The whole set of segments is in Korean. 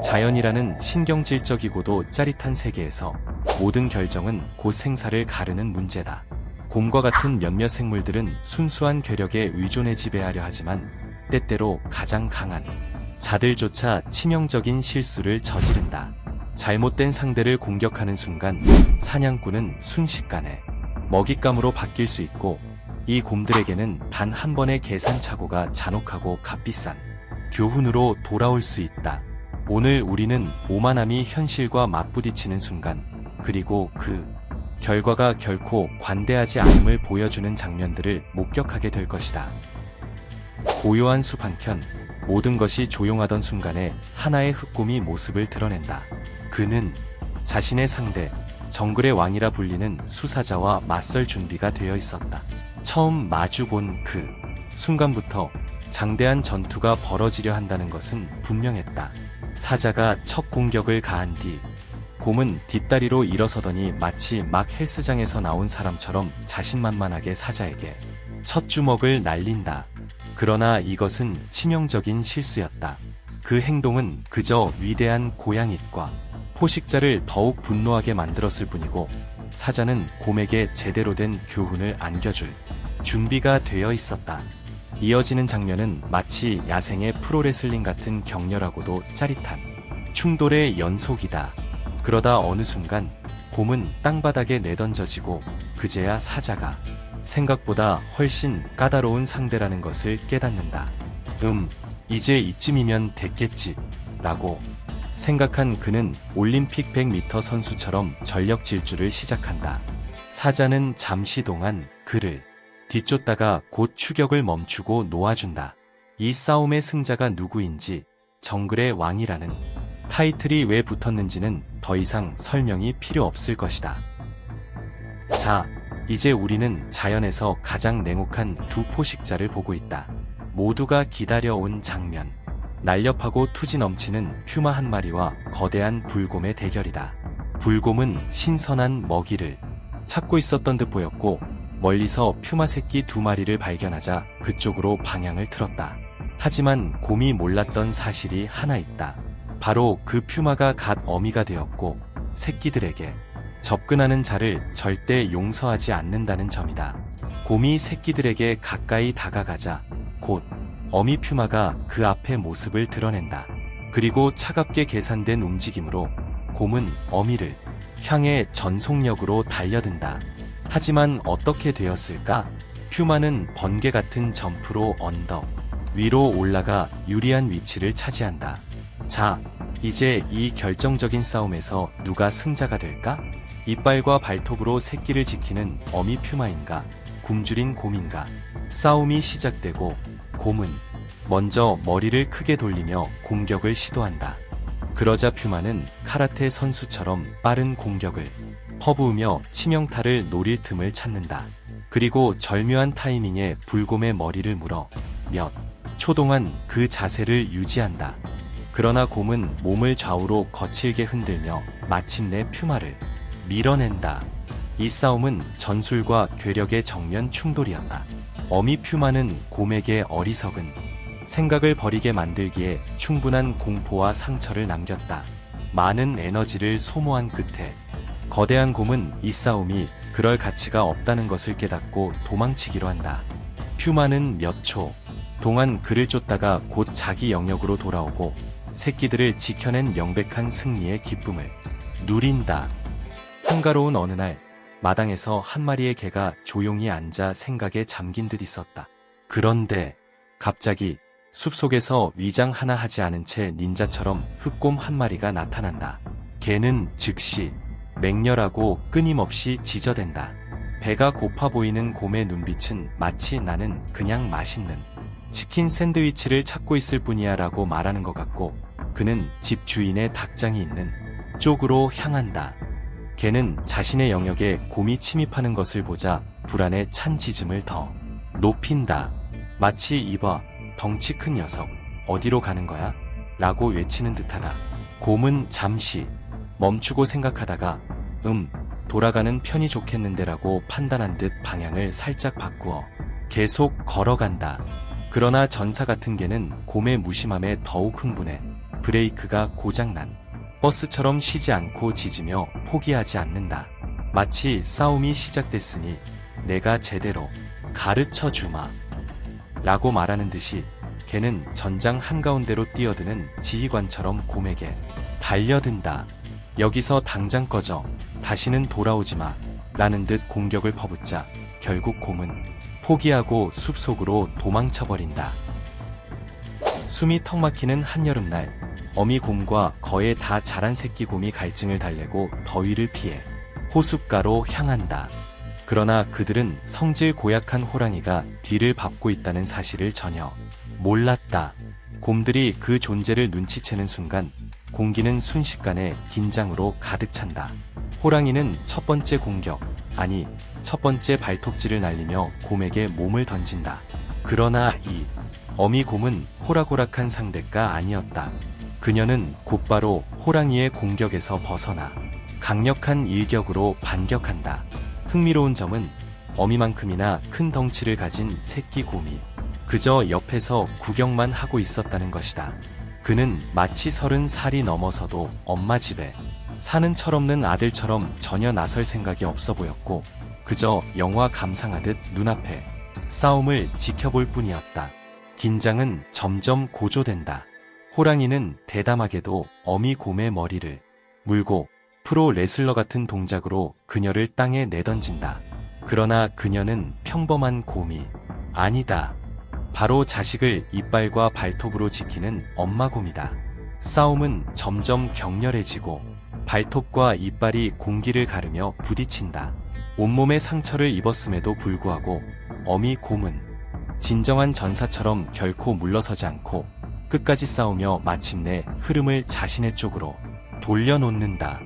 자연이라는 신경질적이고도 짜릿한 세계에서 모든 결정은 곧 생사를 가르는 문제다. 곰과 같은 몇몇 생물들은 순수한 괴력에 의존해 지배하려 하지만 때때로 가장 강한 자들조차 치명적인 실수를 저지른다. 잘못된 상대를 공격하는 순간 사냥꾼은 순식간에 먹잇감으로 바뀔 수 있고, 이 곰들에게는 단 한 번의 계산착오가 잔혹하고 값비싼 교훈으로 돌아올 수 있다. 오늘 우리는 오만함이 현실과 맞부딪히는 순간, 그리고 그 결과가 결코 관대하지 않음을 보여주는 장면들을 목격하게 될 것이다. 고요한 숲 한켠, 모든 것이 조용하던 순간에 하나의 흑곰이 모습을 드러낸다. 그는 자신의 상대, 정글의 왕이라 불리는 수사자와 맞설 준비가 되어 있었다. 처음 마주본 그 순간부터 장대한 전투가 벌어지려 한다는 것은 분명했다. 사자가 첫 공격을 가한 뒤 곰은 뒷다리로 일어서더니 마치 막 헬스장에서 나온 사람처럼 자신만만하게 사자에게 첫 주먹을 날린다. 그러나 이것은 치명적인 실수였다. 그 행동은 그저 위대한 고양잇과 포식자를 더욱 분노하게 만들었을 뿐이고, 사자는 곰에게 제대로 된 교훈을 안겨줄 준비가 되어 있었다. 이어지는 장면은 마치 야생의 프로레슬링 같은 격렬하고도 짜릿한 충돌의 연속이다. 그러다 어느 순간 곰은 땅바닥에 내던져지고 그제야 사자가 생각보다 훨씬 까다로운 상대라는 것을 깨닫는다. 이제 이쯤이면 됐겠지 라고 생각한 그는 올림픽 100m 선수처럼 전력 질주를 시작한다. 사자는 잠시 동안 그를 뒤쫓다가 곧 추격을 멈추고 놓아준다. 이 싸움의 승자가 누구인지, 정글의 왕이라는 타이틀이 왜 붙었는지는 더 이상 설명이 필요 없을 것이다. 자, 이제 우리는 자연에서 가장 냉혹한 두 포식자를 보고 있다. 모두가 기다려온 장면. 날렵하고 투지 넘치는 퓨마 한 마리와 거대한 불곰의 대결이다. 불곰은 신선한 먹이를 찾고 있었던 듯 보였고, 멀리서 퓨마 새끼 두 마리를 발견하자 그쪽으로 방향을 틀었다. 하지만 곰이 몰랐던 사실이 하나 있다. 바로 그 퓨마가 갓 어미가 되었고, 새끼들에게 접근하는 자를 절대 용서하지 않는다는 점이다. 곰이 새끼들에게 가까이 다가가자 곧 어미 퓨마가 그 앞에 모습을 드러낸다. 그리고 차갑게 계산된 움직임으로 곰은 어미를 향해 전속력으로 달려든다. 하지만 어떻게 되었을까? 퓨마는 번개 같은 점프로 언덕 위로 올라가 유리한 위치를 차지한다. 자, 이제 이 결정적인 싸움에서 누가 승자가 될까? 이빨과 발톱으로 새끼를 지키는 어미 퓨마인가, 굶주린 곰인가? 싸움이 시작되고 곰은 먼저 머리를 크게 돌리며 공격을 시도한다. 그러자 퓨마는 카라테 선수처럼 빠른 공격을 퍼부으며 치명타를 노릴 틈을 찾는다. 그리고 절묘한 타이밍에 불곰의 머리를 물어 몇 초 동안 그 자세를 유지한다. 그러나 곰은 몸을 좌우로 거칠게 흔들며 마침내 퓨마를 밀어낸다. 이 싸움은 전술과 괴력의 정면 충돌이었다. 어미 퓨마는 곰에게 어리석은 생각을 버리게 만들기에 충분한 공포와 상처를 남겼다. 많은 에너지를 소모한 끝에 거대한 곰은 이 싸움이 그럴 가치가 없다는 것을 깨닫고 도망치기로 한다. 퓨마는 몇 초 동안 그를 쫓다가 곧 자기 영역으로 돌아오고 새끼들을 지켜낸 명백한 승리의 기쁨을 누린다. 한가로운 어느 날 마당에서 한 마리의 개가 조용히 앉아 생각에 잠긴 듯 있었다. 그런데 갑자기 숲속에서 위장 하나 하지 않은 채 닌자처럼 흑곰 한 마리가 나타난다. 개는 즉시 맹렬하고 끊임없이 지저댄다. 배가 고파 보이는 곰의 눈빛은 마치 나는 그냥 맛있는 치킨 샌드위치를 찾고 있을 뿐이야 라고 말하는 것 같고, 그는 집 주인의 닭장이 있는 쪽으로 향한다. 개는 자신의 영역에 곰이 침입하는 것을 보자 불안에 찬 짖음을 더 높인다. 마치 이봐, 덩치 큰 녀석, 어디로 가는 거야? 라고 외치는 듯하다. 곰은 잠시 멈추고 생각하다가 돌아가는 편이 좋겠는데 라고 판단한 듯 방향을 살짝 바꾸어 계속 걸어간다. 그러나 전사 같은 개는 곰의 무심함에 더욱 흥분해 브레이크가 고장난 버스처럼 쉬지 않고 짖으며 포기하지 않는다. 마치 싸움이 시작됐으니 내가 제대로 가르쳐 주마 라고 말하는 듯이 걔는 전장 한가운데로 뛰어드는 지휘관처럼 곰에게 달려든다. 여기서 당장 꺼져. 다시는 돌아오지 마. 라는 듯 공격을 퍼붓자 결국 곰은 포기하고 숲속으로 도망쳐버린다. 숨이 턱 막히는 한여름날, 어미곰과 거의 다 자란 새끼 곰이 갈증을 달래고 더위를 피해 호숫가로 향한다. 그러나 그들은 성질 고약한 호랑이가 뒤를 밟고 있다는 사실을 전혀 몰랐다. 곰들이 그 존재를 눈치채는 순간 공기는 순식간에 긴장으로 가득 찬다. 호랑이는 첫 번째 공격, 아니 첫 번째 발톱질을 날리며 곰에게 몸을 던진다. 그러나 이 어미곰은 호락호락한 상대가 아니었다. 그녀는 곧바로 호랑이의 공격에서 벗어나 강력한 일격으로 반격한다. 흥미로운 점은 어미만큼이나 큰 덩치를 가진 새끼 곰이 그저 옆에서 구경만 하고 있었다는 것이다. 그는 마치 30살이 넘어서도 엄마 집에 사는 철없는 아들처럼 전혀 나설 생각이 없어 보였고 그저 영화 감상하듯 눈앞에 싸움을 지켜볼 뿐이었다. 긴장은 점점 고조된다. 호랑이는 대담하게도 어미곰의 머리를 물고 프로 레슬러 같은 동작으로 그녀를 땅에 내던진다. 그러나 그녀는 평범한 곰이 아니다. 바로 자식을 이빨과 발톱으로 지키는 엄마곰이다. 싸움은 점점 격렬해지고 발톱과 이빨이 공기를 가르며 부딪힌다. 온몸에 상처를 입었음에도 불구하고 어미곰은 진정한 전사처럼 결코 물러서지 않고 끝까지 싸우며 마침내 흐름을 자신의 쪽으로 돌려놓는다.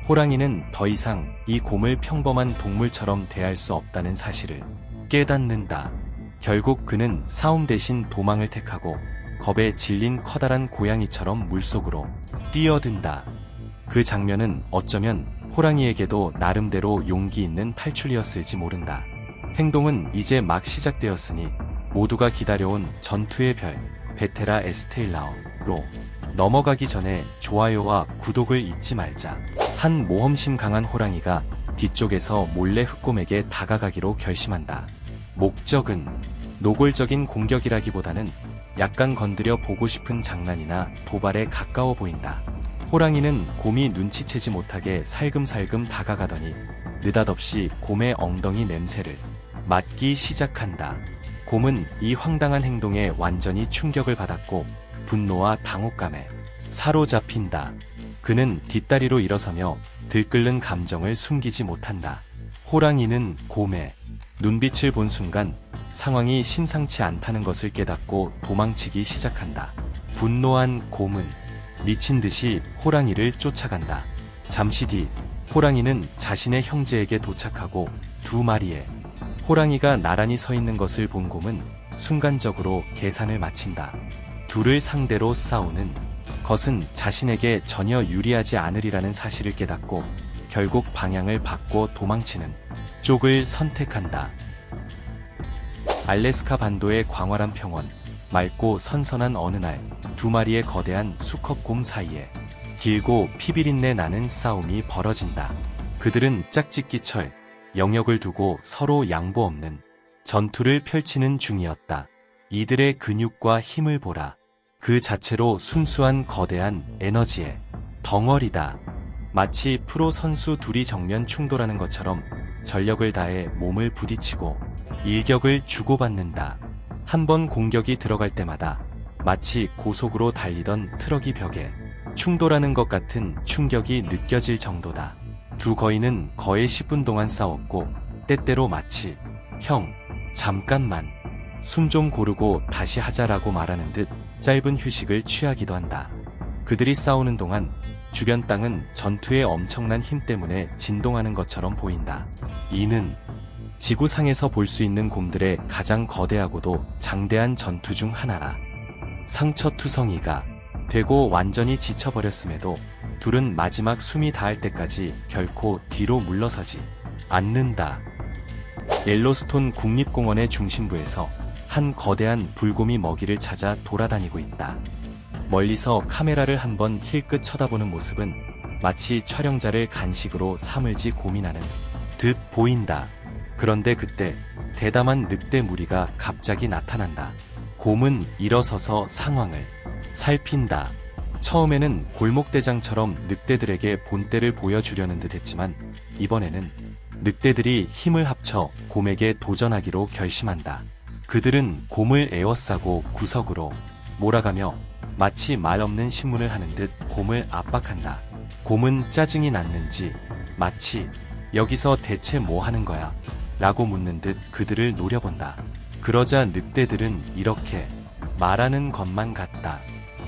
호랑이는 더 이상 이 곰을 평범한 동물처럼 대할 수 없다는 사실을 깨닫는다. 결국 그는 싸움 대신 도망을 택하고 겁에 질린 커다란 고양이처럼 물속으로 뛰어든다. 그 장면은 어쩌면 호랑이에게도 나름대로 용기 있는 탈출이었을지 모른다. 행동은 이제 막 시작되었으니 모두가 기다려온 전투의 별 베테라 에스테일라오로 넘어가기 전에 좋아요와 구독을 잊지 말자. 한 모험심 강한 호랑이가 뒤쪽에서 몰래 흑곰에게 다가가기로 결심한다. 목적은 노골적인 공격이라기보다는 약간 건드려 보고 싶은 장난이나 도발에 가까워 보인다. 호랑이는 곰이 눈치채지 못하게 살금살금 다가가더니 느닷없이 곰의 엉덩이 냄새를 맡기 시작한다. 곰은 이 황당한 행동에 완전히 충격을 받았고 분노와 당혹감에 사로잡힌다. 그는 뒷다리로 일어서며 들끓는 감정을 숨기지 못한다. 호랑이는 곰의 눈빛을 본 순간 상황이 심상치 않다는 것을 깨닫고 도망치기 시작한다. 분노한 곰은 미친 듯이 호랑이를 쫓아간다. 잠시 뒤 호랑이는 자신의 형제에게 도착하고 두 마리의 호랑이가 나란히 서 있는 것을 본 곰은 순간적으로 계산을 마친다. 둘을 상대로 싸우는 것은 자신에게 전혀 유리하지 않으리라는 사실을 깨닫고 결국 방향을 바꿔 도망치는 쪽을 선택한다. 알래스카 반도의 광활한 평원, 맑고 선선한 어느 날 두 마리의 거대한 수컷곰 사이에 길고 피비린내 나는 싸움이 벌어진다. 그들은 짝짓기철 영역을 두고 서로 양보 없는 전투를 펼치는 중이었다. 이들의 근육과 힘을 보라. 그 자체로 순수한 거대한 에너지의 덩어리다. 마치 프로 선수 둘이 정면 충돌하는 것처럼 전력을 다해 몸을 부딪히고 일격을 주고받는다. 한 번 공격이 들어갈 때마다 마치 고속으로 달리던 트럭이 벽에 충돌하는 것 같은 충격이 느껴질 정도다. 두 거인은 거의 10분 동안 싸웠고 때때로 마치 형, 잠깐만 숨 좀 고르고 다시 하자라고 말하는 듯 짧은 휴식을 취하기도 한다. 그들이 싸우는 동안 주변 땅은 전투의 엄청난 힘 때문에 진동하는 것처럼 보인다. 이는 지구상에서 볼 수 있는 곰들의 가장 거대하고도 장대한 전투 중 하나라. 상처투성이가 되고 완전히 지쳐버렸음에도 둘은 마지막 숨이 닿을 때까지 결코 뒤로 물러서지 않는다. 옐로스톤 국립공원의 중심부에서 한 거대한 불곰이 먹이를 찾아 돌아다니고 있다. 멀리서 카메라를 한번 힐끗 쳐다보는 모습은 마치 촬영자를 간식으로 삼을지 고민하는 듯 보인다. 그런데 그때 대담한 늑대 무리가 갑자기 나타난다. 곰은 일어서서 상황을 살핀다. 처음에는 골목대장처럼 늑대들에게 본때를 보여주려는 듯 했지만 이번에는 늑대들이 힘을 합쳐 곰에게 도전하기로 결심한다. 그들은 곰을 에워싸고 구석으로 몰아가며 마치 말 없는 신문을 하는 듯 곰을 압박한다. 곰은 짜증이 났는지 마치 여기서 대체 뭐 하는 거야? 라고 묻는 듯 그들을 노려본다. 그러자 늑대들은 이렇게 말하는 것만 같다.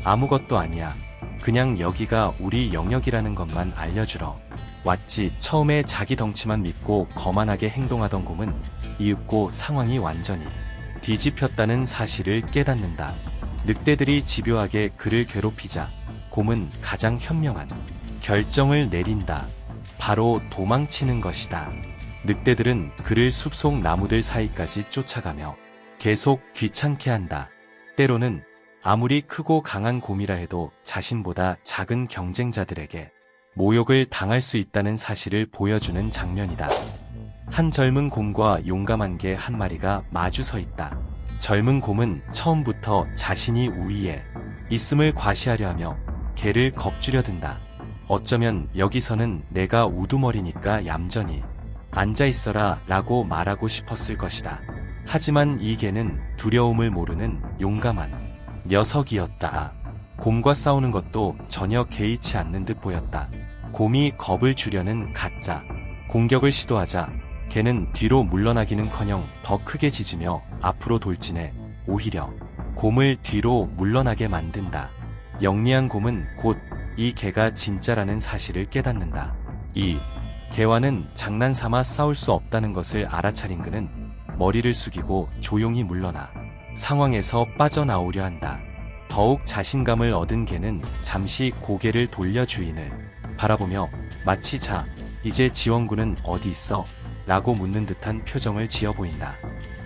아무것도 아니야. 그냥 여기가 우리 영역이라는 것만 알려주러 왔지. 처음에 자기 덩치만 믿고 거만하게 행동하던 곰은 이윽고 상황이 완전히 뒤집혔다는 사실을 깨닫는다. 늑대들이 집요하게 그를 괴롭히자 곰은 가장 현명한 결정을 내린다. 바로 도망치는 것이다. 늑대들은 그를 숲속 나무들 사이까지 쫓아가며 계속 귀찮게 한다. 때로는 아무리 크고 강한 곰이라 해도 자신보다 작은 경쟁자들에게 모욕을 당할 수 있다는 사실을 보여주는 장면이다. 한 젊은 곰과 용감한 개 한 마리가 마주 서 있다. 젊은 곰은 처음부터 자신이 우위에 있음을 과시하려 하며 개를 겁주려 든다. 어쩌면 여기서는 내가 우두머리니까 얌전히 앉아있어라 라고 말하고 싶었을 것이다. 하지만 이 개는 두려움을 모르는 용감한 녀석이었다. 곰과 싸우는 것도 전혀 개의치 않는 듯 보였다. 곰이 겁을 주려는 가짜 공격을 시도하자 개는 뒤로 물러나기는커녕 더 크게 짖으며 앞으로 돌진해 오히려 곰을 뒤로 물러나게 만든다. 영리한 곰은 곧 이 개가 진짜라는 사실을 깨닫는다. 이 개와는 장난삼아 싸울 수 없다는 것을 알아차린 그는 머리를 숙이고 조용히 물러나 상황에서 빠져나오려 한다. 더욱 자신감을 얻은 개는 잠시 고개를 돌려 주인을 바라보며 마치 자, 이제 지원군은 어디 있어? 라고 묻는 듯한 표정을 지어 보인다.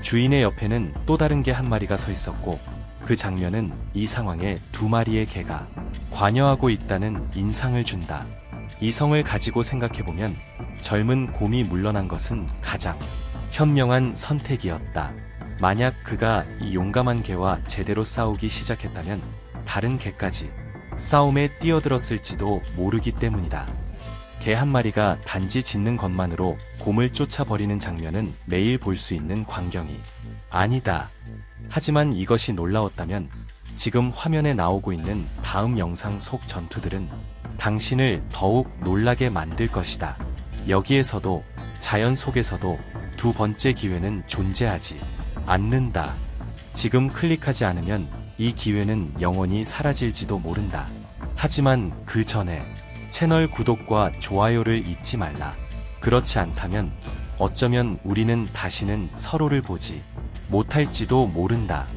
주인의 옆에는 또 다른 개 한 마리가 서 있었고 그 장면은 이 상황에 두 마리의 개가 관여하고 있다는 인상을 준다. 이성을 가지고 생각해보면 젊은 곰이 물러난 것은 가장 현명한 선택이었다. 만약 그가 이 용감한 개와 제대로 싸우기 시작했다면 다른 개까지 싸움에 뛰어들었을지도 모르기 때문이다. 개 한 마리가 단지 짖는 것만으로 곰을 쫓아버리는 장면은 매일 볼 수 있는 광경이 아니다. 하지만 이것이 놀라웠다면 지금 화면에 나오고 있는 다음 영상 속 전투들은 당신을 더욱 놀라게 만들 것이다. 여기에서도 자연 속에서도 두 번째 기회는 존재하지 않는다. 지금 클릭하지 않으면 이 기회는 영원히 사라질지도 모른다. 하지만 그 전에 채널 구독과 좋아요를 잊지 말라. 그렇지 않다면 어쩌면 우리는 다시는 서로를 보지 못할지도 모른다.